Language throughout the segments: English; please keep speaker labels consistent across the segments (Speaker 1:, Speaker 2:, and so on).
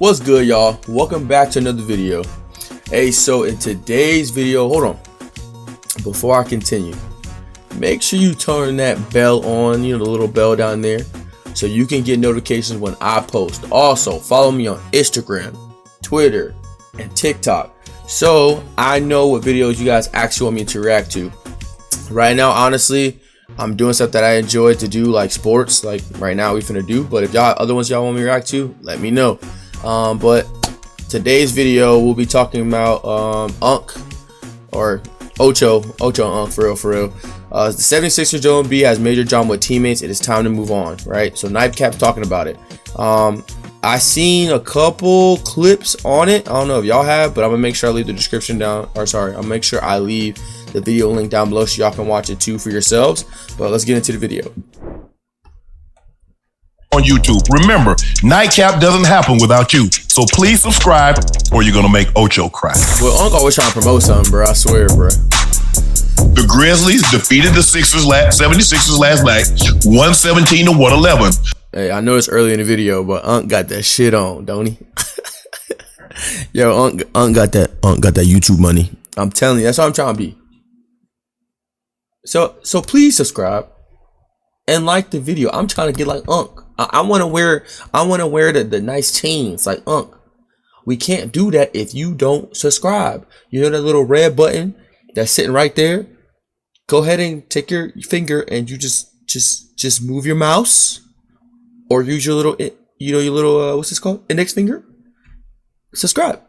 Speaker 1: What's good, y'all? Welcome back to another video. Hey, so in today's video, hold on, before I continue, make sure you turn that bell on, the little bell down there, so you can get notifications when I post. Also, follow me on Instagram, Twitter, and TikTok, so I know what videos you guys actually want me to react to. Right now, honestly, I'm doing stuff that I enjoy to do, like sports, like right now we finna do. But if y'all other ones y'all want me to react to, let me know. But today's video we'll be talking about Unk or Ocho Unk, for real. The 76ers Joel Embiid has major drama with teammates. It is time to move on, right? So Nightcap's talking about it. I seen a couple clips on it. I don't know if y'all have, but I'm gonna make sure I leave the description down, or sorry, I'll make sure I leave the video link down below so y'all can watch it too for yourselves. But let's get into the video.
Speaker 2: On YouTube. Remember, Nightcap doesn't happen without you. So please subscribe or you're gonna make Ocho cry.
Speaker 1: Well, Unc always trying to promote something, bro. I swear, bro.
Speaker 2: The Grizzlies defeated the 76ers last night, 117 to 111.
Speaker 1: Hey, I know it's early in the video, but Unc got that shit on, don't he? Yo, Unc got that YouTube money. I'm telling you, that's what I'm trying to be. So please subscribe and like the video. I'm trying to get like Unc. I want to wear the nice chains like Unc. We can't do that if you don't subscribe. You know that little red button that's sitting right there? Go ahead and take your finger and you just move your mouse, or use your little what's this called? Index finger. Subscribe.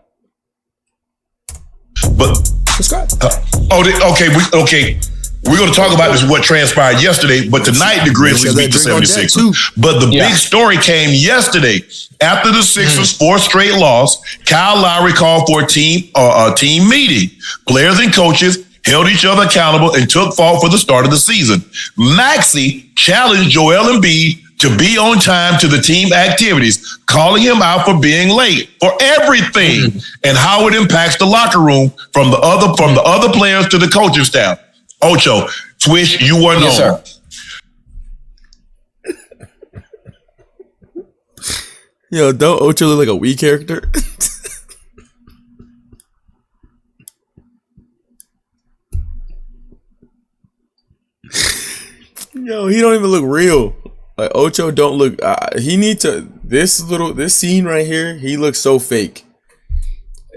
Speaker 2: But
Speaker 1: subscribe.
Speaker 2: Okay. We're going to talk about what transpired yesterday, but tonight the Grizzlies beat the 76ers. But the big story came yesterday. After the Sixers' fourth straight loss, Kyle Lowry called for a team meeting. Players and coaches held each other accountable and took fault for the start of the season. Maxey challenged Joel Embiid to be on time to the team activities, calling him out for being late for everything and how it impacts the locker room from the other players to the coaching staff. Ocho, Swish, you weren't on.
Speaker 3: Sir.
Speaker 1: Yo, don't Ocho look like a Wii character? Yo, he don't even look real. Like Ocho don't look. He need to. This scene right here. He looks so fake,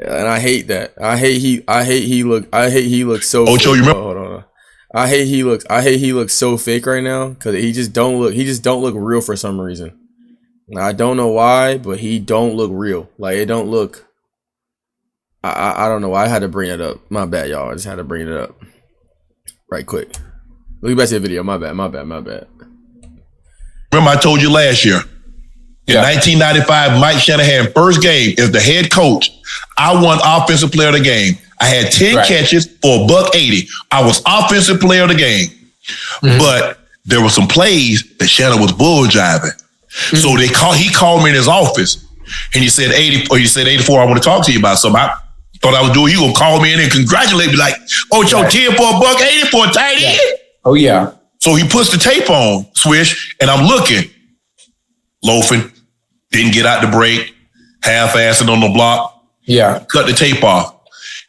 Speaker 1: and I hate that. I hate he looks so.
Speaker 2: Ocho,
Speaker 1: fake.
Speaker 2: you remember?
Speaker 1: Hold on. I hate he looks so fake right now because he just don't look real for some reason. I don't know why, but he don't look real. Like it don't look. I don't know why I had to bring it up. My bad, y'all. I just had to bring it up right quick. Look back to the video. My bad.
Speaker 2: Remember, I told you last year. In 1995, Mike Shanahan first game as the head coach. I won Offensive Player of the Game. I had 10 catches for $180. I was Offensive Player of the Game. But there were some plays that Shannon was bull jiving. So he called me in his office and he said 84, I want to talk to you about something. I thought I was doing, you gonna call me in and congratulate me like, Ocho, 10 for $180 for a tight end.
Speaker 3: Oh yeah.
Speaker 2: So he puts the tape on, Swish, and I'm looking. Loafing, didn't get out the break, half-assing on the block.
Speaker 3: Yeah.
Speaker 2: Cut the tape off.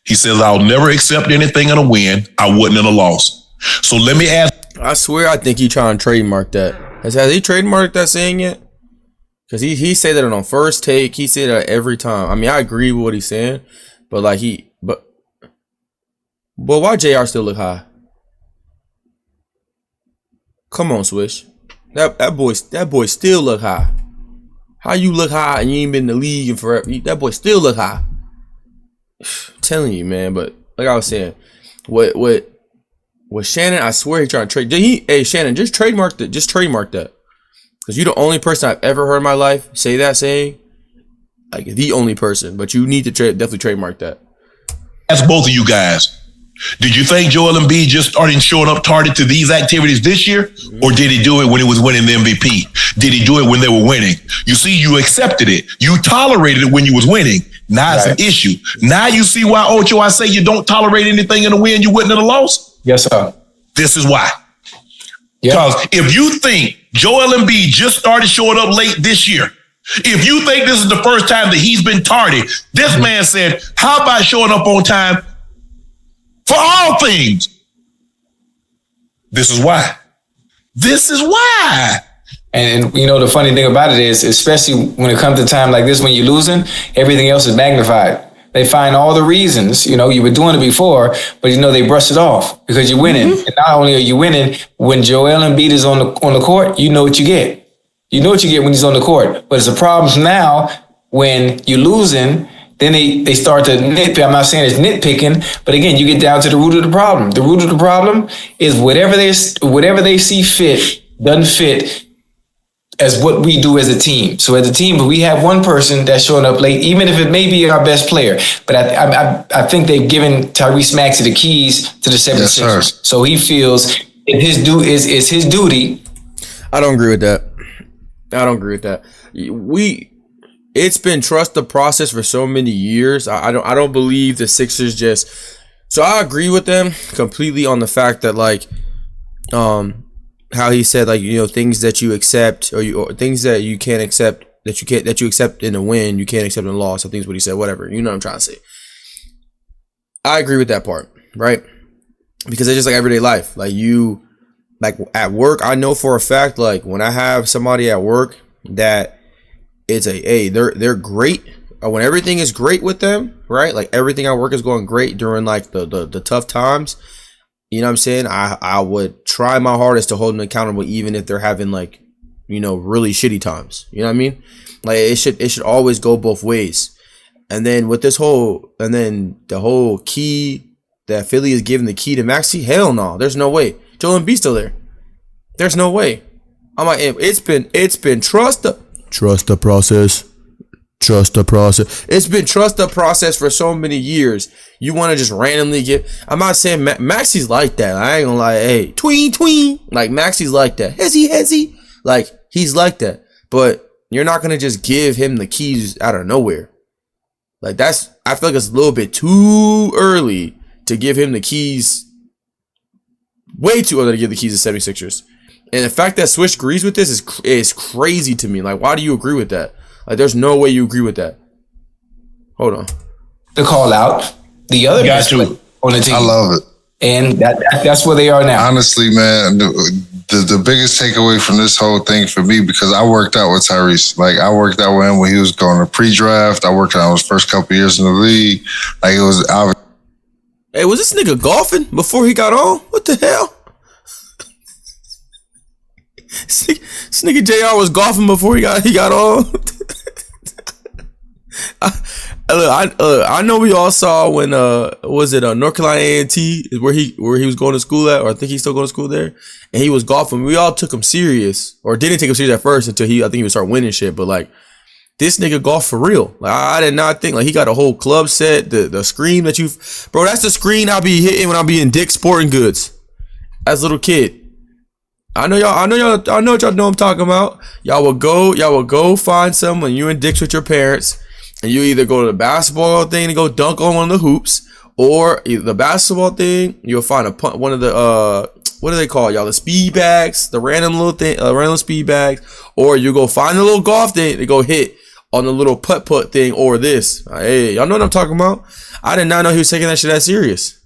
Speaker 2: He says, I'll never accept anything in a win. I wouldn't in a loss. So let me ask.
Speaker 1: I swear I think he trying to trademark that. Has he trademarked that saying yet? Because he said that on first take. He said that every time. I mean, I agree with what he's saying. But like but why JR still look high? Come on, Swish. That boy still look high. How you look high and you ain't been in the league in forever? That boy still look high. I'm telling you, man. But like I was saying, what Shannon? I swear he trying to trade. Hey Shannon, just trademark that. Just trademark that. Because you're the only person I've ever heard in my life say that saying. Like the only person. But you need to definitely trademark that.
Speaker 2: Ask both of you guys. Did you think Joel Embiid just started showing up targeted to these activities this year? Or did he do it when he was winning the MVP? Did he do it when they were winning? You see, you accepted it. You tolerated it when you was winning. Now it's an issue. Now you see why, Ocho, I say you don't tolerate anything in a win you wouldn't in a loss?
Speaker 3: Yes, sir.
Speaker 2: This is why. Because if you think Joel Embiid just started showing up late this year If you think this is the first time that he's been tardy, this man said, how about showing up on time for all things? This is why. This is why.
Speaker 3: And you know, the funny thing about it is, especially when it comes to time like this, when you're losing, everything else is magnified. They find all the reasons, you know, you were doing it before, but you know, they brush it off because you're winning. And not only are you winning, when Joel Embiid is on the court, you know what you get. You know what you get when he's on the court. But it's a problem now when you're losing, then they start to nitpick. I'm not saying it's nitpicking, but again, you get down to the root of the problem. The root of the problem is whatever they see fit doesn't fit as what we do as a team. So as a team, we have one person that's showing up late, even if it may be our best player. But I think they've given Tyrese Maxey the keys to the 76ers. Yes, so he feels it's his duty.
Speaker 1: I don't agree with that. It's been trust the process for so many years. I don't believe the Sixers just. So I agree with them completely on the fact that like, how he said like, you know, things that you accept or things that you can't accept that you accept in a win, you can't accept in a loss. I think is what he said. Whatever, you know what I'm trying to say. I agree with that part, right? Because it's just like everyday life. Like at work, I know for a fact, like when I have somebody at work that it's they're great when everything is great with them, right? Like everything at work is going great during like the tough times. You know what I'm saying? I would try my hardest to hold them accountable, even if they're having like, you know, really shitty times. You know what I mean? Like it should always go both ways. And then with the whole key that Philly is giving the key to Maxey, hell no, there's no way. Joel Embiid's still there. There's no way. I'm like, it's been trust the process. Trust the process. It's been trust the process for so many years. You want to just randomly get. I'm not saying Maxey's like that. I ain't gonna lie. Hey, tween. Like Maxey's like that. Hezzy. Like he's like that. But you're not gonna just give him the keys out of nowhere. Like I feel like it's a little bit too early to give him the keys. Way too early to give the keys to 76ers. And the fact that Swish agrees with this is crazy to me. Like, why do you agree with that? Like, there's no way you agree with that. Hold on.
Speaker 3: The call out. The other guys on the team.
Speaker 4: I love it.
Speaker 3: And that's where they are now.
Speaker 4: Honestly, man, the biggest takeaway from this whole thing for me, because I worked out with Tyrese. Like, I worked out with him when he was going to pre-draft. I worked out his first couple years in the league. Like, it was obvious.
Speaker 1: Hey, was this nigga golfing before he got on? What the hell? This nigga JR was golfing before he got on. I know we all saw when was it North Carolina A&T is where he was going to school at, or I think he's still going to school there, and he was golfing. We all took him serious, or didn't take him serious at first until I think he would start winning shit. But like this nigga golf for real. Like I did not think like he got a whole club set. The screen that bro, that's the screen I'll be hitting when I be in Dick's Sporting Goods as a little kid. I know what y'all know I'm talking about. Y'all will go find someone, you and Dick's with your parents, and you either go to the basketball thing and go dunk on one of the hoops, or either the basketball thing, you'll find one of the what do they call y'all? The speed bags, the random little thing, random speed bags, or you go find the little golf thing to go hit on the little putt thing, or this. Hey, y'all know what I'm talking about? I did not know he was taking that shit that serious.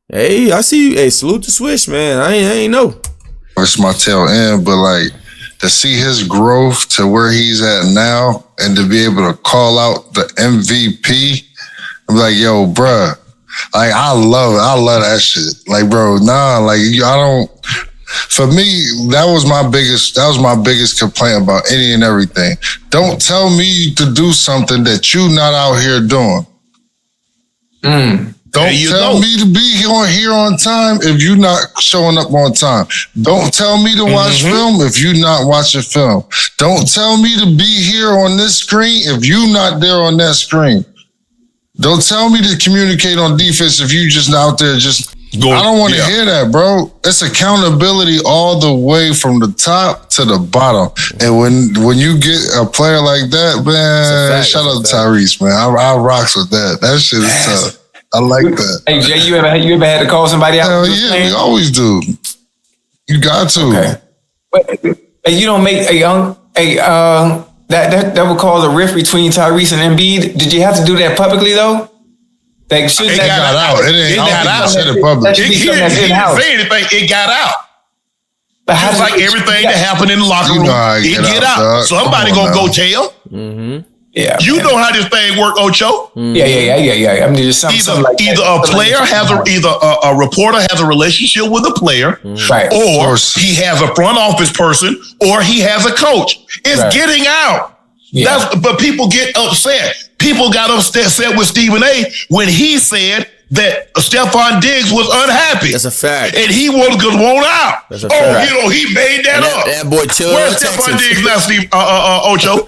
Speaker 1: Hey, I see you. Hey, salute to Swish, man. I ain't know.
Speaker 4: It's my tail end, but like to see his growth to where he's at now and to be able to call out the MVP, I'm like, yo, bruh, like I love it. I love that shit. Like, bro, for me, that was my biggest complaint about any and everything. Don't tell me to do something that you not out here doing. Don't tell me to be here on time if you're not showing up on time. Don't tell me to watch film if you're not watching film. Don't tell me to be here on this screen if you're not there on that screen. Don't tell me to communicate on defense if you just out there just going. I don't want to hear that, bro. It's accountability all the way from the top to the bottom. And when you get a player like that, man, shout out to Tyrese, man. I rocks with that. That shit is tough. I like that.
Speaker 3: Hey Jay, you ever had to call somebody out?
Speaker 4: Hell yeah, we always do. You got to.
Speaker 3: Okay. But you don't make the That would cause a rift between Tyrese and Embiid. Did you have to do that publicly though? Like,
Speaker 4: it got out. It got out. Said it publicly.
Speaker 2: He didn't say anything. It got out. But just like everything that happened in the locker room, it get out. Somebody gonna go tell.
Speaker 3: Mm-hmm. Yeah,
Speaker 2: you know how this thing work, Ocho.
Speaker 3: Yeah. I mean, just something like
Speaker 2: either
Speaker 3: that.
Speaker 2: A player has a reporter has a relationship with a player,
Speaker 3: right?
Speaker 2: Or he has a front office person, or he has a coach. It's getting out. Yeah. But people get upset. People got upset with Stephen A. when he said that Stephon Diggs was unhappy.
Speaker 1: That's a fact.
Speaker 2: And he was going to want out.
Speaker 1: That's a fact.
Speaker 2: He made that up.
Speaker 1: That boy chill.
Speaker 2: Where's Stephon Diggs now, Steve? Ocho?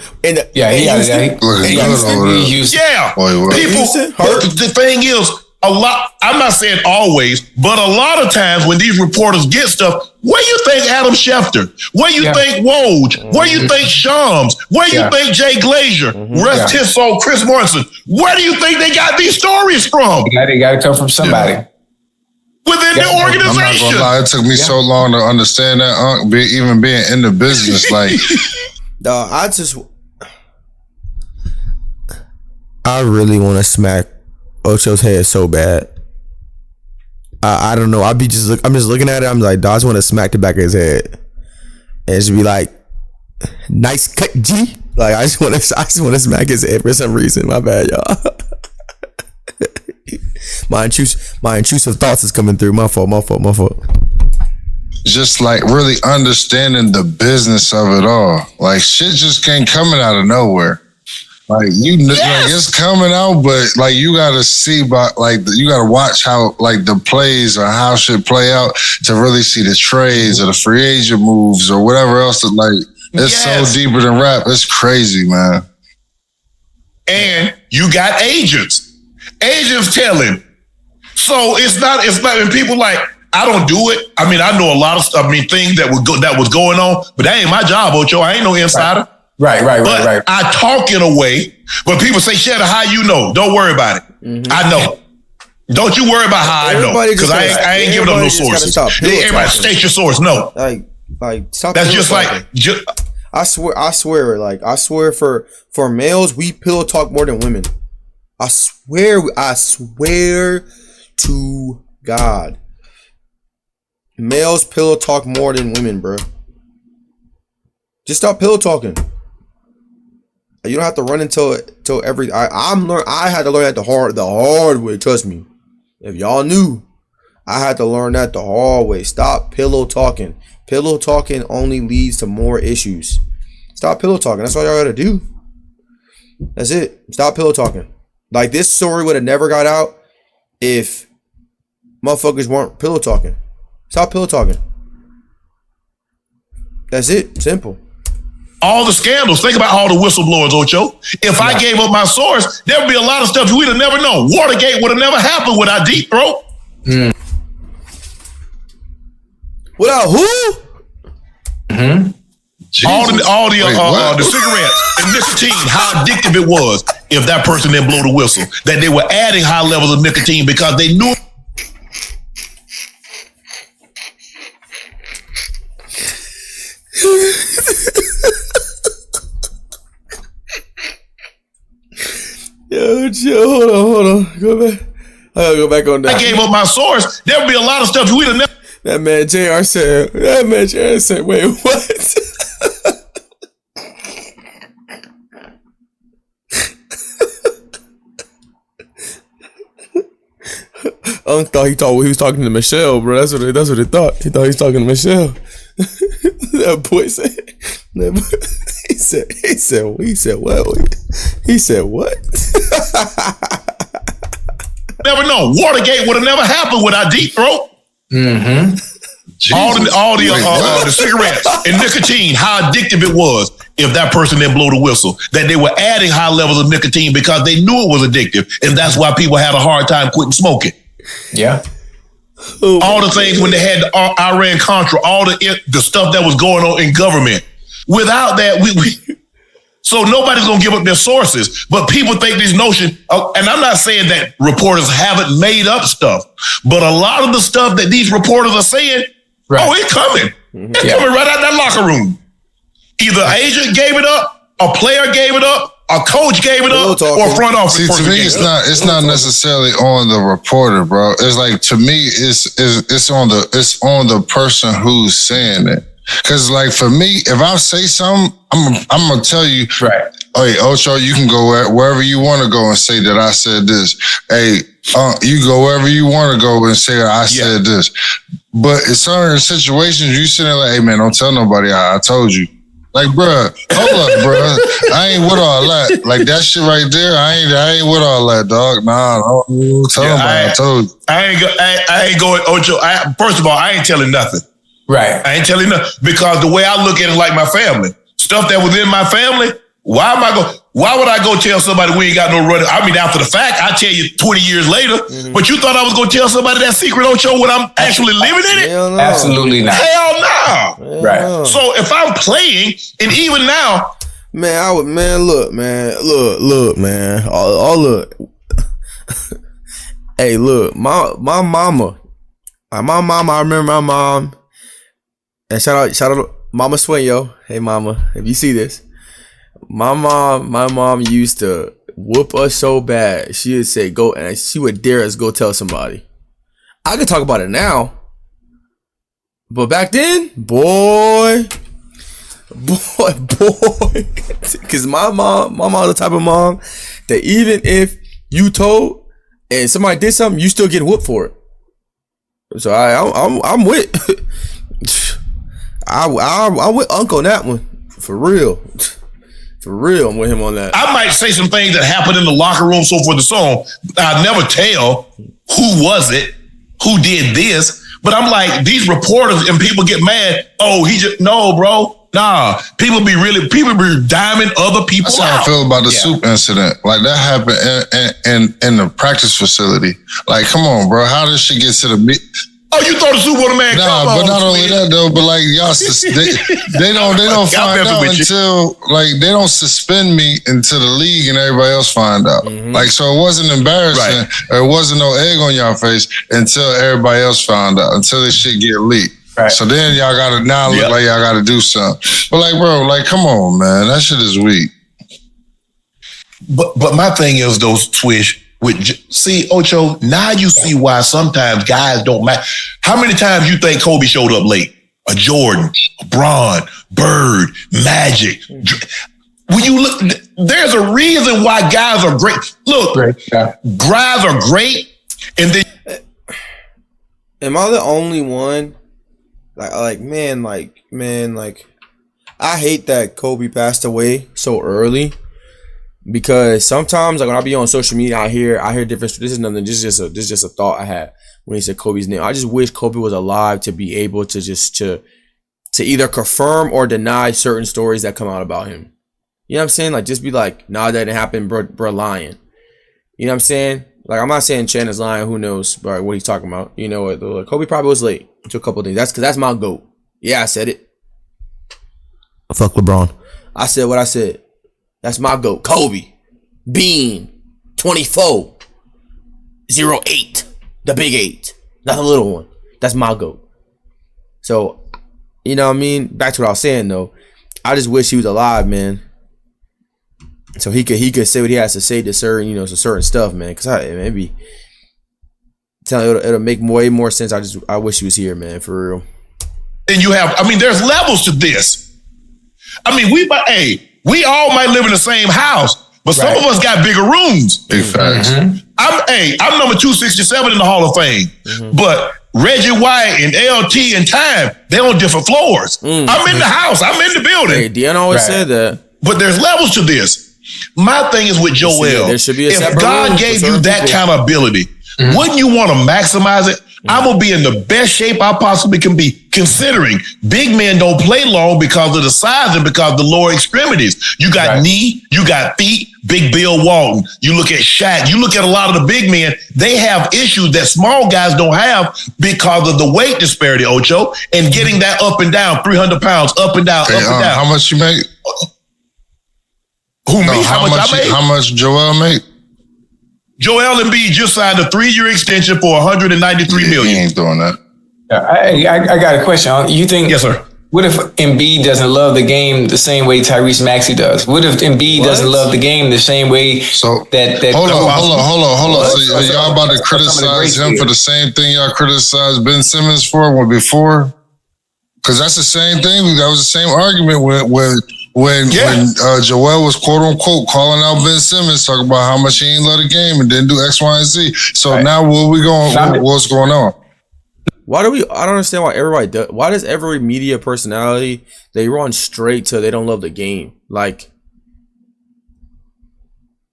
Speaker 2: The thing is, I'm not saying always, but a lot of times when these reporters get stuff, where you think Adam Schefter? Where you think Woj? Where you think Shams? Where you think Jay Glazier? Rest his soul, Chris Morrison. Where do you think they got these stories from?
Speaker 3: They got to come from somebody.
Speaker 2: Within the organization. I'm not gonna lie,
Speaker 4: it took me so long to understand that, even being in the business. Like,
Speaker 1: I really want to smack Ocho's head so bad. I don't know. I'm just looking at it. I'm like, I just want to smack the back of his head and just be like, "Nice cut, G." Like, I just want to smack his head for some reason. My bad, y'all. my intrusive thoughts is coming through. My fault.
Speaker 4: Just like really understanding the business of it all. Like, shit just can't coming out of nowhere. Like, like, it's coming out, but like, you gotta see, you gotta watch how, like, the plays or how shit play out to really see the trades or the free agent moves or whatever else. That, like, it's so deeper than rap. It's crazy, man.
Speaker 2: And you got agents telling. So it's not, and people like, I don't do it. I mean, I know a lot of stuff. I mean, things that was going on, but that ain't my job, Ocho. I ain't no insider.
Speaker 3: Right.
Speaker 2: I talk in a way, but people say, Shadow, how you know? Don't worry about it. Mm-hmm. I know. Don't you worry about how I know. Because I ain't giving them no sources. Everybody state your source. No.
Speaker 1: Like stop.
Speaker 2: That's just like,
Speaker 1: I swear for males, we pillow talk more than women. I swear to God. Males pillow talk more than women, bro. Just stop pillow talking. You don't have to run until every. I had to learn that the hard way. Trust me. If y'all knew, I had to learn that the hard way. Stop pillow talking. Pillow talking only leads to more issues. Stop pillow talking. That's all y'all gotta do. That's it. Stop pillow talking. Like, this story would have never got out if motherfuckers weren't pillow talking. Stop pillow talking. That's it. Simple.
Speaker 2: All the scandals. Think about all the whistleblowers, Ocho. If I gave up my source, there would be a lot of stuff we'd have never known. Watergate would have never happened without Deep Throat.
Speaker 1: Without who?
Speaker 2: Mm-hmm. All the cigarettes and nicotine, how addictive it was if that person didn't blow the whistle. That they were adding high levels of nicotine because they knew.
Speaker 1: Yo, hold on. Go back. I gotta go back on that.
Speaker 2: I gave up my source. There would be a lot of stuff we'd have never.
Speaker 1: That man JR said, wait, what? Thought he was talking to Michelle, bro. That's what he thought. He thought he was talking to Michelle. That boy said. He said what? He said what?
Speaker 2: Never know. Watergate would have never happened without Deep Throat.
Speaker 3: Mm-hmm.
Speaker 2: All the cigarettes and nicotine, how addictive it was if that person didn't blow the whistle. That they were adding high levels of nicotine because they knew it was addictive, and that's why people had a hard time quitting smoking.
Speaker 3: Yeah.
Speaker 2: All the things when they had the Iran-Contra, all the stuff that was going on in government. Without that, so nobody's gonna give up their sources. But people think this notion, and I'm not saying that reporters haven't made up stuff, but a lot of the stuff that these reporters are saying, it's coming. It's coming right out that locker room. Either agent gave it up, a player gave it up, a coach gave it up, or front office.
Speaker 4: See, to me, it's not necessarily on the reporter, bro. It's like, to me, it's on the person who's saying it. Cause like for me, if I say something, I'm gonna tell you,
Speaker 3: right?
Speaker 4: Hey, Ocho, you can go wherever you want to go and say that I said this. Hey, you go wherever you want to go and say that I said this. But in certain situations, you sitting like, hey man, don't tell nobody I told you. Like, bruh, hold up, bruh. I ain't with all that. Like that shit right there, I ain't with all that, dog. Nah, don't tell nobody I told you.
Speaker 2: I ain't going, Ocho. First of all, I ain't telling nothing.
Speaker 3: Right.
Speaker 2: I ain't telling nothing because the way I look at it, like my family, stuff that within my family. Why would I go tell somebody we ain't got no running? I mean, after the fact, I tell you 20 years later, but you thought I was going to tell somebody that secret Ocho when I'm actually living in it?
Speaker 1: No.
Speaker 3: Absolutely not.
Speaker 2: Hell no.
Speaker 3: Right.
Speaker 1: No.
Speaker 2: So if I'm playing, and even now,
Speaker 1: man, look, man. Look. Hey, look, my mama, I remember my mom, and shout out Mama Sueño. Hey mama, if you see this. My mom used to whoop us so bad. She would say, go, and she would dare us go tell somebody. I could talk about it now. But back then, boy. Cause my mom the type of mom that even if you told and somebody did something, you still get whooped for it. So I'm with I'm with Uncle on that one. For real. For real, I'm with him on that.
Speaker 2: I might say some things that happened in the locker room, so forth and so on. I'll never tell who was it, who did this. But I'm like, these reporters and people get mad. Oh, no, bro. Nah, people be diming other people
Speaker 4: That's
Speaker 2: out.
Speaker 4: how I feel about the soup incident. Like that happened in the practice facility. Like, come on, bro. How does she get to the
Speaker 2: Oh, you throw the soup on the man?
Speaker 4: Nah, but not only that though. But like y'all, they don't find out until like they don't suspend me until the league and everybody else find out. Like so, it wasn't embarrassing. Right. Or it wasn't no egg on y'all face until everybody else found out. Until this shit get leaked. Right. So then y'all gotta look like y'all gotta do something. But like, bro, like, come on, man, that shit is weak.
Speaker 2: But my thing is though, Swish. See, Ocho, now you see why sometimes guys don't matter. How many times you think Kobe showed up late? A Jordan, a Bron, Bird, Magic. When you look, there's a reason why guys are great. Look, guys are great, and then
Speaker 1: am I the only one? Like, I hate that Kobe passed away so early. Because sometimes, like when I be on social media, I hear different. This is nothing. This is just a thought I had when he said Kobe's name. I just wish Kobe was alive to be able to to either confirm or deny certain stories that come out about him. You know what I'm saying? Like just be like, nah, that didn't happen, bro, lying. You know what I'm saying? Like I'm not saying Chan is lying. Who knows? But what he's talking about? You know what? Like, Kobe probably was late to a couple of things. That's because that's my GOAT. Yeah, I said it. Fuck LeBron. I said what I said. That's my GOAT. Kobe. Bean. 24. 08. The big 8. Not the little one. That's my GOAT. So, you know what I mean? Back to what I was saying though. I just wish he was alive, man. So he could say what he has to say to certain, some certain stuff, man. Cause it'll make way more sense. I wish he was here, man, for real.
Speaker 2: And there's levels to this. We all might live in the same house, but some of us got bigger rooms.
Speaker 4: Big facts.
Speaker 2: I'm number 267 in the Hall of Fame, but Reggie White and LT and Time, they're on different floors. I'm in the house. I'm in the building.
Speaker 1: Hey, Deanna always said that.
Speaker 2: But there's levels to this. My thing is with Joel.
Speaker 1: There should be a
Speaker 2: if God gave you that kind of ability, wouldn't you want to maximize it? I'm going to be in the best shape I possibly can be, considering big men don't play long because of the size and because of the lower extremities. You got knee, you got feet, Big Bill Walton. You look at Shaq, you look at a lot of the big men, they have issues that small guys don't have because of the weight disparity, Ocho, and getting that up and down, 300 pounds, up and down, up and down.
Speaker 4: How much you make?
Speaker 2: Who, me? How much I make?
Speaker 4: How much Joel make?
Speaker 2: Joel Embiid just signed a 3-year extension for $193 million.
Speaker 4: He ain't doing that.
Speaker 3: I got a question. You think?
Speaker 2: Yes, sir.
Speaker 3: What if Embiid doesn't love the game the same way Tyrese Maxey does? What if Embiid doesn't love the game the same way that
Speaker 4: hold on. So y'all about to criticize him for the same thing y'all criticized Ben Simmons for before? Because that's the same thing. That was the same argument when Joel was quote unquote calling out Ben Simmons, talking about how much he ain't love the game and didn't do X, Y, and Z. So now what's going on?
Speaker 1: I don't understand why everybody does. Why does every media personality, they run straight to they don't love the game? Like,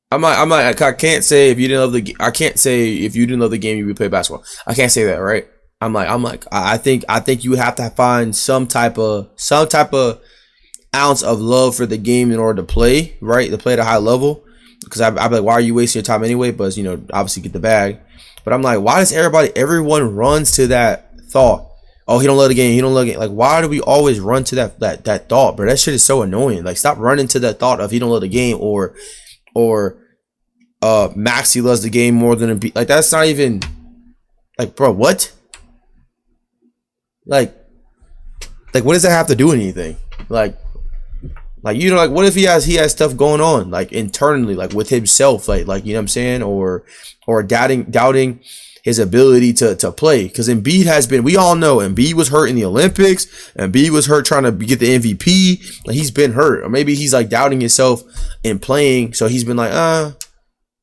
Speaker 1: I can't say if you didn't love the. I can't say if you didn't love the game you would play basketball. I can't say that, right? I think you have to find some type of ounce of love for the game in order to play, right? To play at a high level. Because I'd be like, why are you wasting your time anyway? But obviously get the bag. But I'm like, why does everyone runs to that thought? Oh, he don't love the game. He don't love the game. Like, why do we always run to that thought, bro? That shit is so annoying. Like, stop running to that thought of he don't love the game or Maxey loves the game more than Embiid. Like, that's not even like, bro, what? Like, what does that have to do with anything? Like, what if he has stuff going on, like internally, like with himself, like you know what I'm saying, or doubting his ability to play? Because Embiid has been, we all know Embiid was hurt in the Olympics, Embiid was hurt trying to get the MVP. Like, he's been hurt, or maybe he's like doubting himself in playing, so he's been like,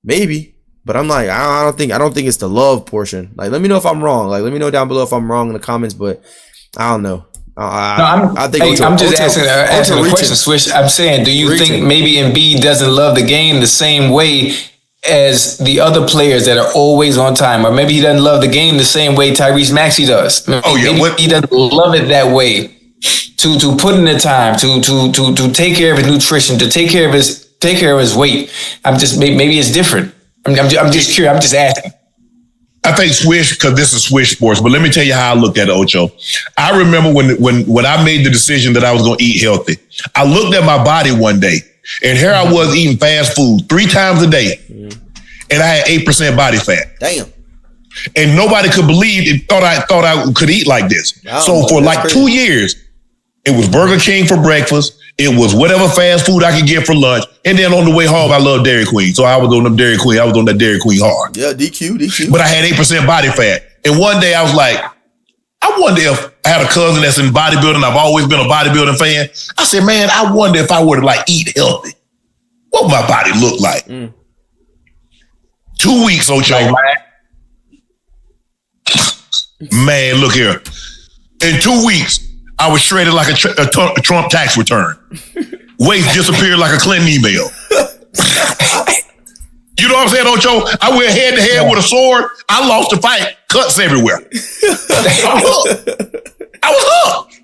Speaker 1: maybe. But I'm like, I don't think it's the love portion. Like, let me know if I'm wrong. Like, let me know down below if I'm wrong in the comments. But I don't know.
Speaker 3: I'm just asking a question, Swish. I'm saying, do you think maybe Embiid doesn't love the game the same way as the other players that are always on time, or maybe he doesn't love the game the same way Tyrese Maxey does? Maybe he doesn't love it that way. To put in the time, to take care of his nutrition, to take care of his weight. Maybe it's different. I'm just curious. I'm just asking.
Speaker 2: I think Swish, because this is Swish Sports, but let me tell you how I looked at it, Ocho. I remember when I made the decision that I was going to eat healthy. I looked at my body one day, and here I was eating fast food 3 times a day, and I had 8% body fat.
Speaker 1: Damn.
Speaker 2: And nobody could believe it. Thought I could eat like this. So for like crazy. 2 years, it was Burger King for breakfast. It was whatever fast food I could get for lunch. And then on the way home, I love Dairy Queen. So I was on them Dairy Queen. I was on that Dairy Queen hard.
Speaker 1: Yeah, DQ.
Speaker 2: But I had 8% body fat. And one day I was like, I wonder if I had a cousin that's in bodybuilding. I've always been a bodybuilding fan. I said, man, I wonder if I were to like eat healthy, what would my body look like? 2 weeks, Ocho. Man, look here. In 2 weeks, I was shredded like a Trump tax return. Waist disappeared like a Clinton email. You know what I'm saying, Ocho? I went head to head with a sword. I lost the fight. Cuts everywhere. I was hooked.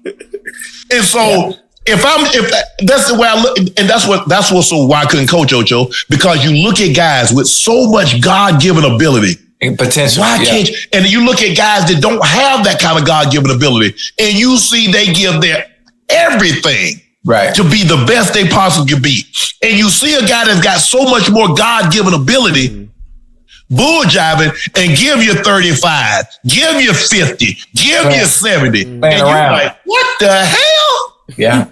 Speaker 2: And so if that's the way I look, and that's what's so why I couldn't coach, Ocho, because you look at guys with so much God-given ability.
Speaker 3: Potential.
Speaker 2: Why can't you? And you look at guys that don't have that kind of God-given ability, and you see they give their everything to be the best they possibly could be. And you see a guy that's got so much more God-given ability, bull jiving, and give you 35, give you 50, give you 70. And you're like, what the hell?
Speaker 3: Yeah.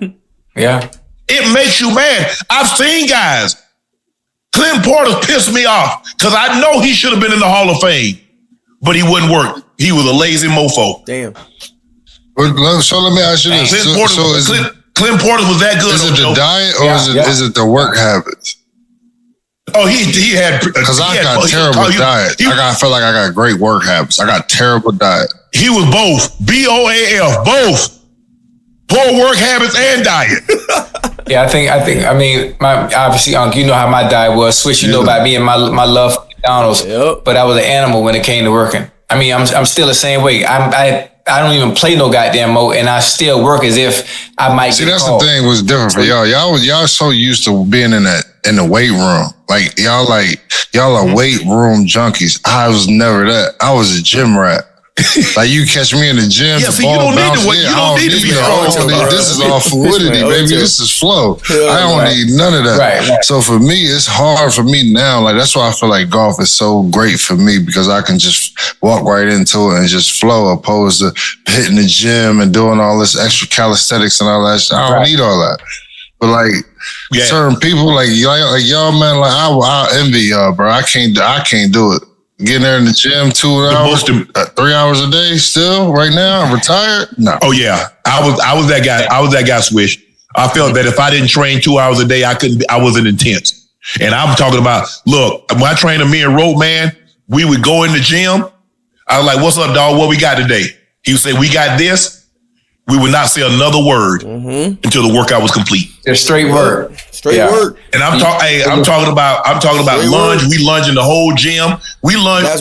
Speaker 2: It makes you mad. I've seen guys. Clint Porter pissed me off because I know he should have been in the Hall of Fame, but he wouldn't work. He was a lazy mofo.
Speaker 1: Damn.
Speaker 4: So let me ask you this.
Speaker 2: Clint Porter was that good.
Speaker 4: Is it the diet or is it the work habits?
Speaker 2: Oh, he had,
Speaker 4: because I got terrible diet. I feel like I got great work habits. I got terrible diet.
Speaker 2: He was both. BOAF, both. Poor work habits and diet.
Speaker 3: Yeah, I mean, obviously, Unc, you know how my diet was. Swish, you know about me and my love for McDonald's. Yep. But I was an animal when it came to working. I mean, I'm still the same way. I don't even play no goddamn mo, and I still work as if I might.
Speaker 4: See, that's called. The thing was different for y'all. Y'all so used to being in the weight room. Y'all are weight room junkies. I was never that. I was a gym rat. Like you catch me in the gym.
Speaker 2: Yeah, see, you don't need to. You don't need to be strong.
Speaker 4: This is all fluidity, baby. This is flow. I don't need none of that.
Speaker 3: Right.
Speaker 4: So for me, it's hard for me now. Like that's why I feel like golf is so great for me because I can just walk right into it and just flow, opposed to hitting the gym and doing all this extra calisthenics and all that shit. I don't need all that. But like certain people, like y'all, man, like I envy y'all, bro. I can't do it. Getting there in the gym 2 hours, 3 hours a day still right now, I'm retired? No.
Speaker 2: Oh yeah. I was that guy. I was that guy, Swish. I felt that if I didn't train 2 hours a day, I wasn't intense. And I'm talking about, look, my trainer, me and Rope, man, we would go in the gym. I was like, what's up, dog? What we got today? He would say, we got this. We would not say another word until the workout was complete.
Speaker 3: Just straight word.
Speaker 1: Straight word.
Speaker 2: And I'm talking about lunge. We lunge in the whole gym. We lunge.
Speaker 1: That's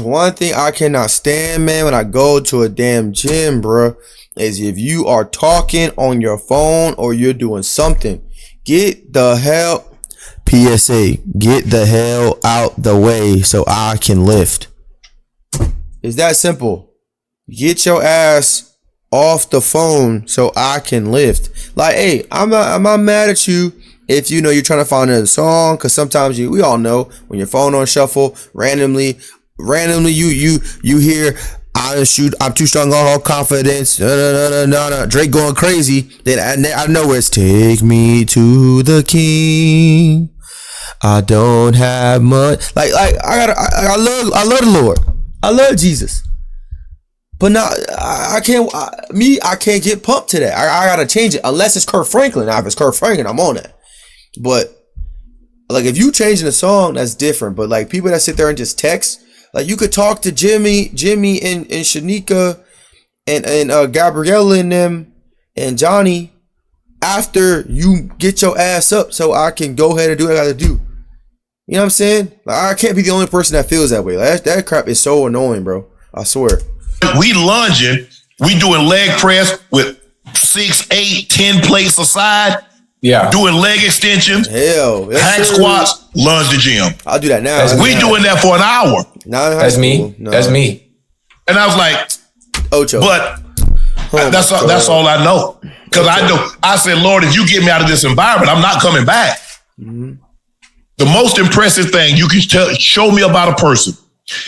Speaker 1: one thing I cannot stand, man, when I go to a damn gym, bro, is if you are talking on your phone or you're doing something. Get the hell PSA. Get the hell out the way so I can lift. It's that simple. Get your ass off the phone so I can lift. Like, hey, I'm not mad at you if you know you're trying to find another song, because sometimes we all know when your phone on shuffle, randomly you hear I'm too strong on all confidence. No. Drake going crazy. Then I know it's take me to the king. I don't have much. Like I love the Lord. I love Jesus. But now I can't get pumped to that. I gotta change it unless it's Kirk Franklin. Now if it's Kirk Franklin, I'm on that. But like if you changing a song, that's different. But like people that sit there and just text, like you could talk to Jimmy and Shanika and Gabriella and them and Johnny after you get your ass up so I can go ahead and do what I gotta do. You know what I'm saying? Like I can't be the only person that feels that way. Like that crap is so annoying, bro. I swear.
Speaker 2: We lunging, we doing leg press with 6, 8, 10 plates aside. Yeah. Doing leg extensions.
Speaker 1: Hell.
Speaker 2: Hack squats, lunge the gym.
Speaker 1: I'll do that now.
Speaker 2: We doing that for an hour.
Speaker 3: That's me. No. That's me.
Speaker 2: And I was like,
Speaker 1: Ocho.
Speaker 2: But that's all I know. Because I said, Lord, if you get me out of this environment, I'm not coming back. Mm-hmm. The most impressive thing you can show me about a person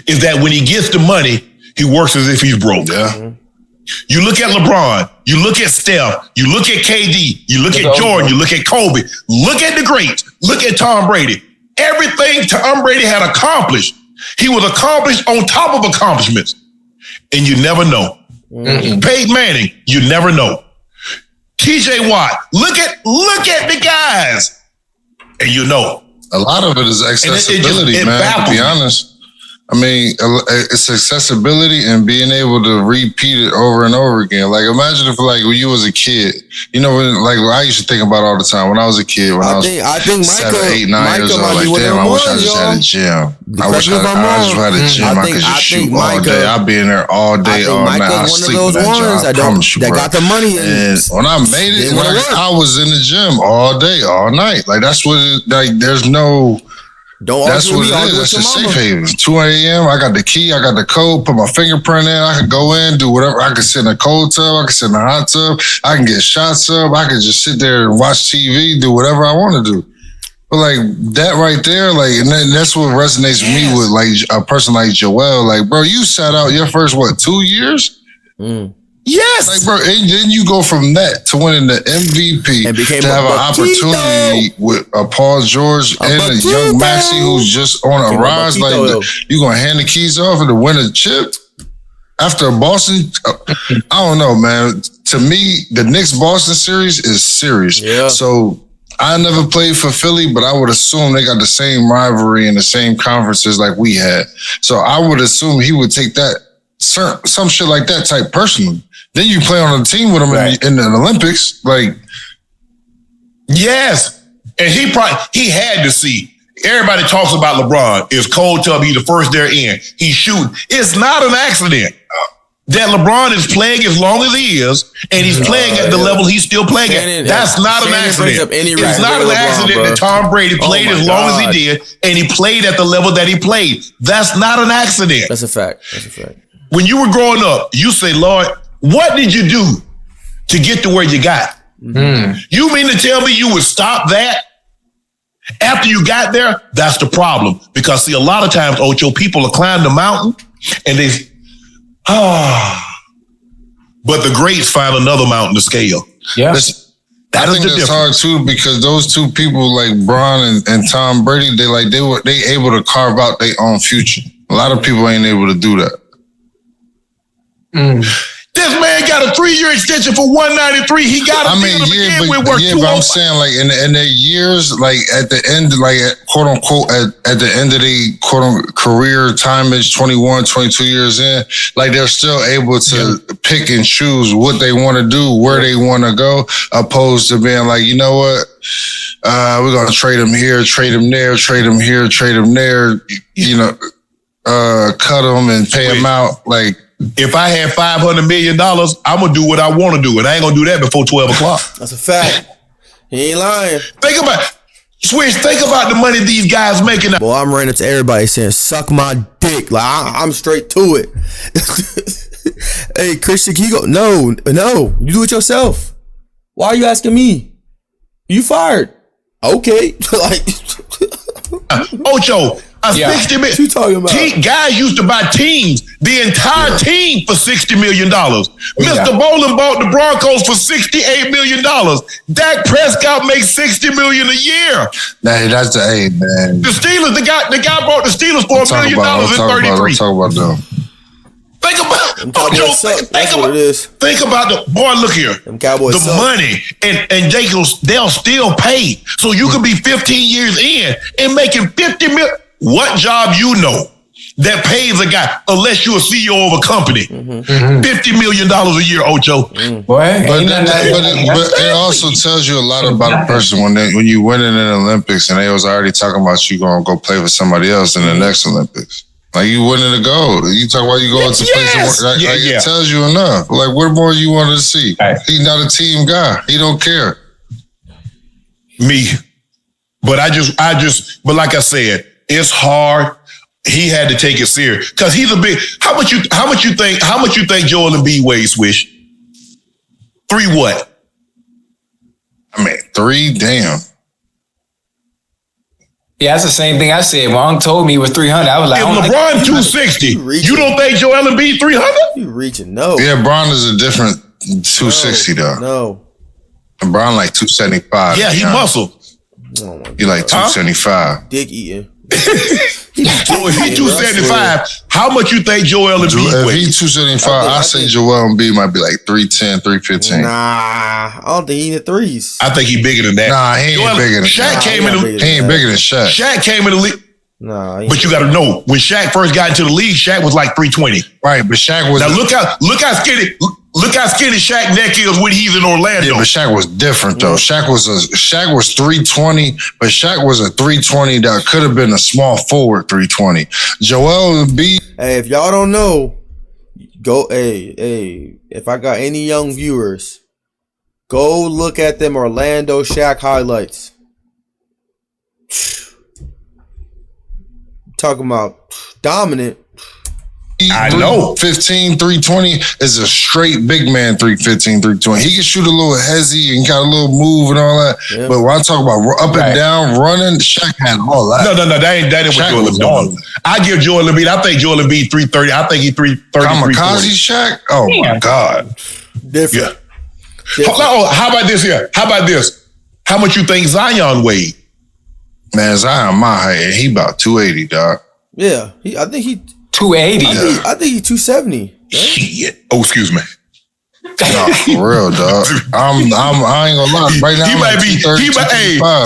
Speaker 2: is that when he gets the money, he works as if he's broke. Yeah. Mm-hmm. You look at LeBron, you look at Steph, you look at KD, you look at Jordan, you look at Kobe, look at the greats, look at Tom Brady. Everything Tom Brady had accomplished, he was accomplished on top of accomplishments. And you never know. Mm-hmm. Peyton Manning, you never know. TJ Watt, look at the guys. And you know.
Speaker 4: A lot of it is accessibility, man, to be honest. I mean, it's accessibility and being able to repeat it over and over again. Like, imagine if, like, when you was a kid, you know, like I used to think about all the time when I was a kid, when I was 7, 8, 9 years old. Like, damn, I wish I just had a gym. I wish I just had a gym. I could just shoot all day. I'd be in there all day, all night. I sleep in that job. I promise you, bro. That got the money. And when I made it, I was in the gym all day, all night. Like, that's what it, like, there's no... That's what it is. That's a safe haven. 2 a.m. I got the key. I got the code. Put my fingerprint in. I can go in, do whatever. I can sit in a cold tub. I can sit in a hot tub. I can get shots up. I can just sit there and watch TV, do whatever I want to do. But like that right there, like, and that's what resonates with me with like a person like Joel. Like, bro, you sat out your first 2 years? Yes. Like, bro, and then you go from that to winning the MVP and to have an opportunity with Paul George and a young Maxey who's just on a rise. Like, you gonna hand the keys off and to win a chip after Boston? I don't know, man. To me, the Knicks Boston series is serious. Yeah. So I never played for Philly, but I would assume they got the same rivalry and the same conferences like we had. So I would assume he would take that some shit like that type personally. Then you play on a team with him in the Olympics, like. Yes, and he had to see. Everybody talks about LeBron. It's cold tub. He's the first there in. He's shooting. It's not an accident that LeBron is playing as long as he is, and he's playing at the level he's still playing at. That's not an accident. It's not an accident that Tom Brady played as long as he did, and he played at the level that he played. That's not an accident.
Speaker 1: That's a fact. That's a fact.
Speaker 2: when you were growing up, you say, Lord, what did you do to get to where you got? Mm. You mean to tell me you would stop that after you got there? That's the problem. Because see, a lot of times, Ocho, people will climb the mountain and they, but the greats find another mountain to scale.
Speaker 3: Yeah.
Speaker 4: I think it's hard too because those two people like Bron and Tom Brady, they able to carve out their own future. A lot of people ain't able to do that.
Speaker 2: Mm. This man got a 3-year extension for $193. He got to
Speaker 4: but I'm saying like in their years, like at the end, like quote unquote, at the end of the quote unquote career time is 21, 22 years in, like they're still able to pick and choose what they want to do, where they want to go, opposed to being like, you know what, we're going to trade him here, trade him there, trade him here, trade him there, you know, cut him and pay him out. Like,
Speaker 2: if I had $500 million, I'm going to do what I want to do. And I ain't going to do that before 12 o'clock.
Speaker 1: That's a fact. He ain't lying.
Speaker 2: Think about the money these guys making.
Speaker 1: Boy, I'm running up to everybody saying, suck my dick. Like, I'm straight to it. Hey, Christian, can you go? No, you do it yourself. Why are you asking me? You fired. Okay. Like,
Speaker 2: Ocho, 60 million.
Speaker 1: What you talking about?
Speaker 2: Guys used to buy teams, the entire team for $60 million. Mr. Bowling bought the Broncos for $68 million. Dak Prescott makes $60 million a year.
Speaker 4: Nah, that's the man.
Speaker 2: The Steelers, the guy bought the Steelers for $1 million in 33.
Speaker 4: Talk about them.
Speaker 2: Think about the boy. Look here,
Speaker 1: them Cowboys
Speaker 2: the money and they'll still pay. So you could be 15 years in and making $50 million. What job you know that pays a guy, unless you're a CEO of a company, $50 million a year, Ocho?
Speaker 4: But it also tells you a lot about a person when you win in the Olympics and they was already talking about you going to go play for somebody else in the next Olympics. Like you winning the gold. You talk about you going to place to work. It tells you enough. Like what more you wanted to see? Right. He's not a team guy. He don't care.
Speaker 2: Me. But but like I said, it's hard. He had to take it serious because he's a big. How much you think Joel Embiid weighs, Swish? 3 what?
Speaker 4: I mean 3. Damn.
Speaker 3: Yeah, that's the same thing I said. When Unc told me he was 300, I was like,
Speaker 2: if LeBron 260, you don't think Joel Embiid 300?
Speaker 1: You reaching? No.
Speaker 4: Yeah, Bron is a different 260 though.
Speaker 1: No.
Speaker 4: And Bron like 275.
Speaker 2: Yeah, he muscle.
Speaker 1: Oh
Speaker 4: he like 275.
Speaker 1: Dick eating.
Speaker 2: So if he 275, how much you think Joel Embiid weighs?
Speaker 4: If he 275, I say Joel Embiid might be like 310, 315.
Speaker 1: Nah, I don't think he in the threes.
Speaker 2: I think he bigger than that.
Speaker 4: Nah, he ain't bigger than
Speaker 2: Shaq.
Speaker 4: He ain't bigger than Shaq.
Speaker 2: Shaq came in the league.
Speaker 1: Nah,
Speaker 2: but you got to know when Shaq first got into the league, Shaq was like 320.
Speaker 4: Right, but Shaq was.
Speaker 2: Now look how skinny Shaq neck is when he's in Orlando.
Speaker 4: Yeah, but Shaq was different though. Shaq was 320, but Shaq was a 320 that could have been a small forward 320. Joel Embiid.
Speaker 1: Hey, if y'all don't know, go. Hey, if I got any young viewers, go look at them Orlando Shaq highlights. Talking about dominant.
Speaker 2: I know.
Speaker 4: 15, 320 is a straight big man 315, 320. He can shoot a little hezzy and got a little move and all that. Yeah. But when I talk about up and down running, Shaq had all that.
Speaker 2: No, that ain't what Joel Embiid. I give Joel Embiid. I think Joel Embiid 330. I think he 330.
Speaker 4: Kamikaze Shaq? Oh my God.
Speaker 1: Different.
Speaker 2: Yeah. How about this here? How about this? How much you think Zion weighed?
Speaker 4: Man, Zion my height. He about 280, dog.
Speaker 1: Yeah. I think he
Speaker 3: 280.
Speaker 1: I think he's 270. Right?
Speaker 2: Shit. Oh, excuse me.
Speaker 4: No, for real, dog. I ain't gonna lie. Right now,
Speaker 2: he might be 280.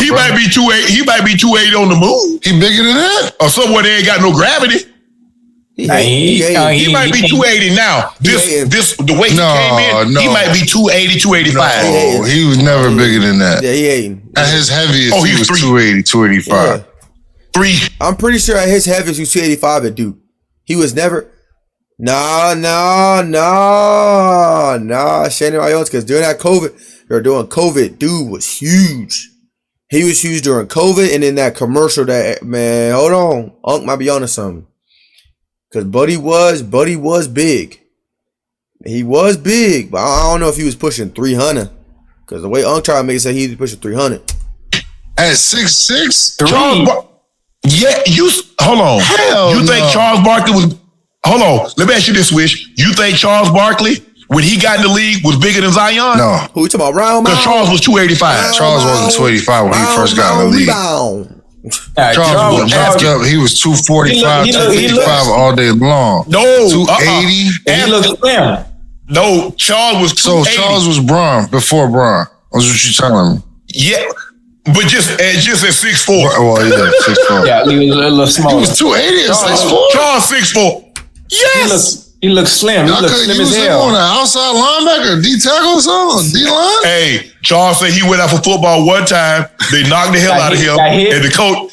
Speaker 2: He might be 280 on the moon.
Speaker 4: He bigger than that?
Speaker 2: Or somewhere they ain't got no gravity. He might be 280 now. The way he came in, he might be 280, 285.
Speaker 4: No, he was never bigger than that.
Speaker 1: Yeah, he hating.
Speaker 4: At his heaviest, he was 280, 285.
Speaker 2: Yeah.
Speaker 1: I'm pretty sure at his heaviest, he was 285 at Duke. He was never. Nah. Shannon Ions, because during that COVID, dude was huge. He was huge during COVID, and in that commercial, that man, hold on, Unc might be onto something. Because Buddy was big. He was big, but I don't know if he was pushing 300. Because the way Unc tried to make it say he was pushing 300.
Speaker 4: At 6'6"?
Speaker 2: Yeah, hold on.
Speaker 4: Hell
Speaker 2: you think Charles Barkley was? Hold on. Let me ask you this, Swish. You think Charles Barkley, when he got in the league, was bigger than Zion?
Speaker 4: No.
Speaker 1: Who you talking about? Round
Speaker 2: Because Charles was 285.
Speaker 4: Charles wasn't 285 when he first got in the league. Charles was wrapped up. He was 245, 255 all day long.
Speaker 2: No,
Speaker 4: 280.
Speaker 3: And he looked slim.
Speaker 2: No, Charles was 280.
Speaker 4: So Charles was Braun before Braun. That's what you telling me?
Speaker 2: Yeah, but just at 6'4".
Speaker 4: Well, yeah, 6'4".
Speaker 3: Yeah, he was a little smaller.
Speaker 4: He was 280 at 6'4".
Speaker 2: Charles 6'4". Yes.
Speaker 3: He looked slim. He looked slim as hell.
Speaker 4: On an outside linebacker, D tackle or something, D line.
Speaker 2: Hey, Charles said he went out for football one time. They knocked the hell out of him, and the coach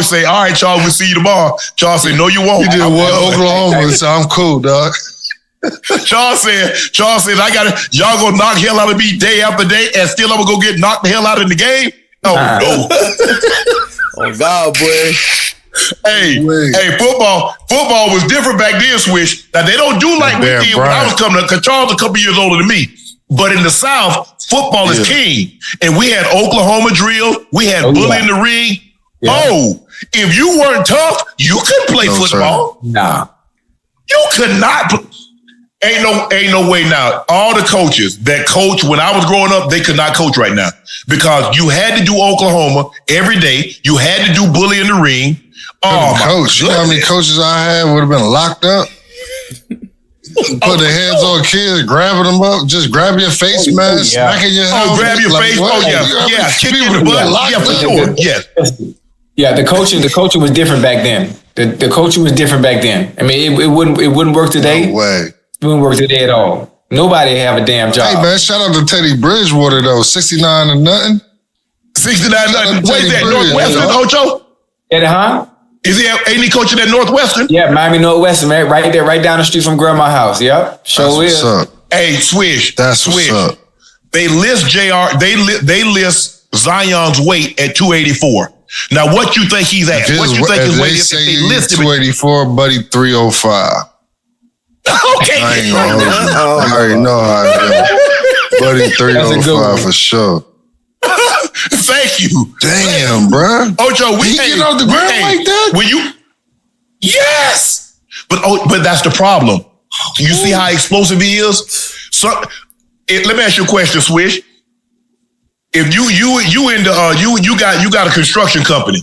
Speaker 2: said, "All right, Charles, we'll see you tomorrow." Charles said, "No, you won't."
Speaker 4: He did what Oklahoma, so I'm cool, dog.
Speaker 2: Charles said, y'all gonna knock hell out of me day after day, and still I'm gonna go get knocked the hell out in the game? Oh no!
Speaker 1: Oh God, boy.
Speaker 2: Hey, football was different back then, Swish. Now, they don't do like we did when I was coming up, because Charles a couple years older than me. But in the South, football is king. And we had Oklahoma drill. We had bully in the ring. Yeah. Oh, if you weren't tough, you couldn't play football.
Speaker 3: Sir. Nah.
Speaker 2: You could not. Ain't no way now. All the coaches that coach when I was growing up, they could not coach right now. Because you had to do Oklahoma every day. You had to do bully in the ring. Oh,
Speaker 4: coach! You know how many coaches I had would have been locked up? Put their hands on kids, grabbing them up, just grab your face mask, smacking your head.
Speaker 2: Grab your face.
Speaker 4: What?
Speaker 2: Yeah, kick you in the butt. Yeah, for sure. Yes.
Speaker 3: Yeah, the coaching was different back then. The coaching was different back then. I mean, it wouldn't work today.
Speaker 4: No way.
Speaker 3: It wouldn't work today at all. Nobody have a damn job.
Speaker 4: Hey man, shout out to Teddy Bridgewater though, 69 to nothing.
Speaker 2: 69 to nothing. Wait, that Northwestern, Ocho?
Speaker 3: Huh?
Speaker 2: Ain't he coaching at Northwestern?
Speaker 3: Yeah, Miami Northwestern, man. Right there, right down the street from Grandma's house. Yep. Sure is.
Speaker 4: What's up.
Speaker 2: Hey, Swish.
Speaker 4: That's what's up.
Speaker 2: They list they list Zion's weight at 284. Now, what you think he's at? What you think his weight is? If they list him
Speaker 4: 284, buddy, 305.
Speaker 2: Okay.
Speaker 4: I ain't gonna I already know how it is. Buddy, 305 for sure.
Speaker 2: Thank you.
Speaker 4: Damn, bro.
Speaker 2: Ocho,
Speaker 4: we get off the ground like that?
Speaker 2: When you, yes, but that's the problem. You see how explosive he is. So, let me ask you a question, Swish. If you got a construction company.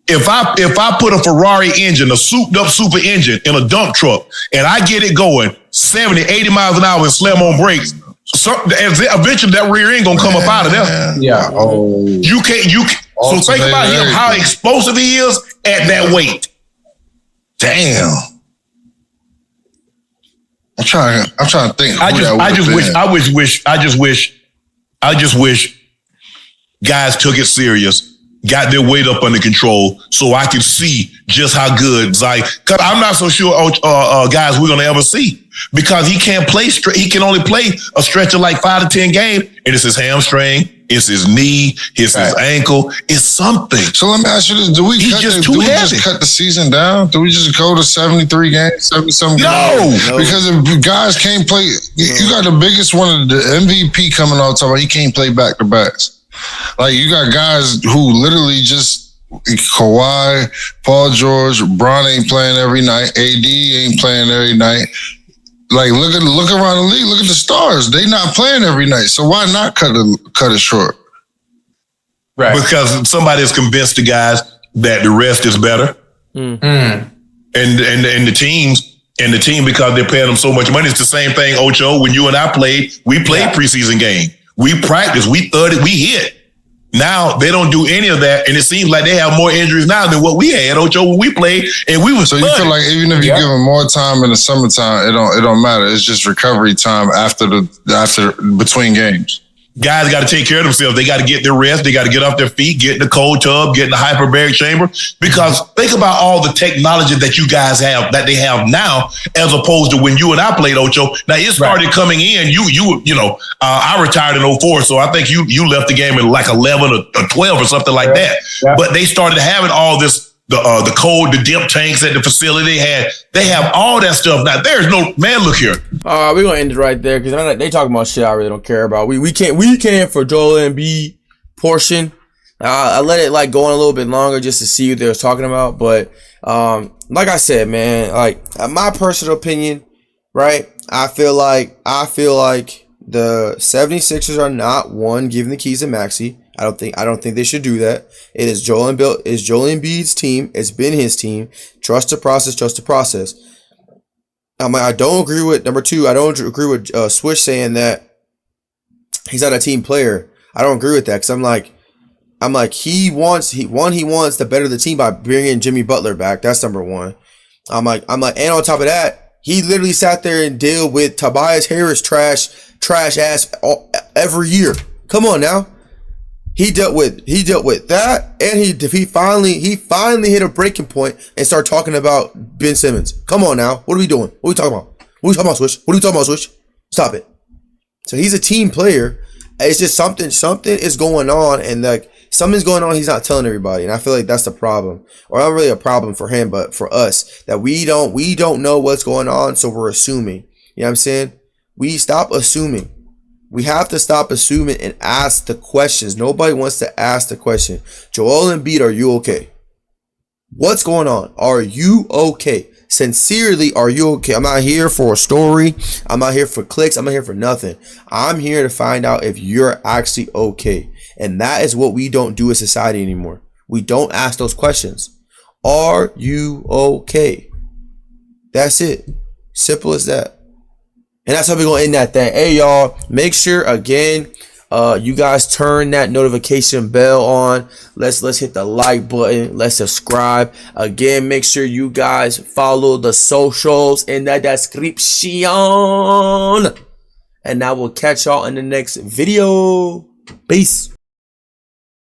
Speaker 2: If I put a Ferrari engine, a souped up super engine in a dump truck, and I get it going 70, 80 miles an hour and slam on brakes, eventually that rear end gonna come up out of there.
Speaker 3: Yeah.
Speaker 2: Oh. You can't. So think about him, how explosive he is at that weight.
Speaker 4: Damn. I'm trying to think.
Speaker 2: I just wish guys took it serious, got their weight up under control, so I could see just how good because I'm not so sure guys we're gonna ever see, because he can't play he can only play a stretch of like 5 to 10 games, and it's his hamstring, it's his knee, it's his ankle, it's something.
Speaker 4: So let me ask you this: do we just cut the season down? Do we just go to 73 games, 70-something games?
Speaker 2: No,
Speaker 4: because if guys can't play, you got the biggest one of the MVP coming out talking about he can't play back to backs. Like, you got guys who literally just Kawhi, Paul George, Bron ain't playing every night, AD ain't playing every night. Like, look around the league, look at the stars. They not playing every night. So why not cut it short?
Speaker 2: Right. Because somebody is convinced the guys that the rest is better. Mm. And the team, because they're paying them so much money. It's the same thing, Ocho, when you and I played preseason game. We practiced, we thudded, we hit. Now they don't do any of that, and it seems like they have more injuries now than what we had, Ocho, when we played, and we was.
Speaker 4: So you feel like even if you give them more time in the summertime, it don't matter. It's just recovery time after between games.
Speaker 2: Guys got to take care of themselves. They got to get their rest. They got to get off their feet, get in the cold tub, get in the hyperbaric chamber. Because think about all the technology that you guys have, that they have now, as opposed to when you and I played, Ocho. Now it started coming in. I retired in 04, so I think you left the game in like 11 or 12 or something like that. Yeah. But they started having all this the cold, the dip tanks at the facility they have all that stuff. Now there's no man. Look here.
Speaker 1: We're gonna end it right there because they talking about shit I really don't care about. We can't for Joel Embiid portion. I let it like go on a little bit longer just to see what they was talking about. But like I said, man, like my personal opinion, right? I feel like the 76ers are not one giving the keys to Maxey. I don't think they should do that. It is Joel Embiid's team. It's been his team. Trust the process. Trust the process. I don't agree with number two. I don't agree with Swish saying that he's not a team player. I don't agree with that because I'm like he wants to better the team by bringing Jimmy Butler back. That's number one. I'm like, and on top of that, he literally sat there and dealt with Tobias Harris trash ass every year. Come on now. He dealt with that, and he finally hit a breaking point and started talking about Ben Simmons. Come on now, what are we doing? What are we talking about? What are we talking about, Swish? What are we talking about, Swish? Stop it. So he's a team player. It's just something is going on, and like something's going on. He's not telling everybody, and I feel like that's the problem, or not really a problem for him, but for us that we don't know what's going on, so we're assuming. You know what I'm saying? We stop assuming. We have to stop assuming and ask the questions. Nobody wants to ask the question. Joel Embiid, are you okay? What's going on? Are you okay? Sincerely, are you okay? I'm not here for a story. I'm not here for clicks. I'm not here for nothing. I'm here to find out if you're actually okay. And that is what we don't do as society anymore. We don't ask those questions. Are you okay? That's it. Simple as that. And that's how we're going to end that thing. Hey, y'all, make sure, again, you guys turn that notification bell on. Let's hit the like button. Let's subscribe. Again, make sure you guys follow the socials in the description. And I will catch y'all in the next video. Peace.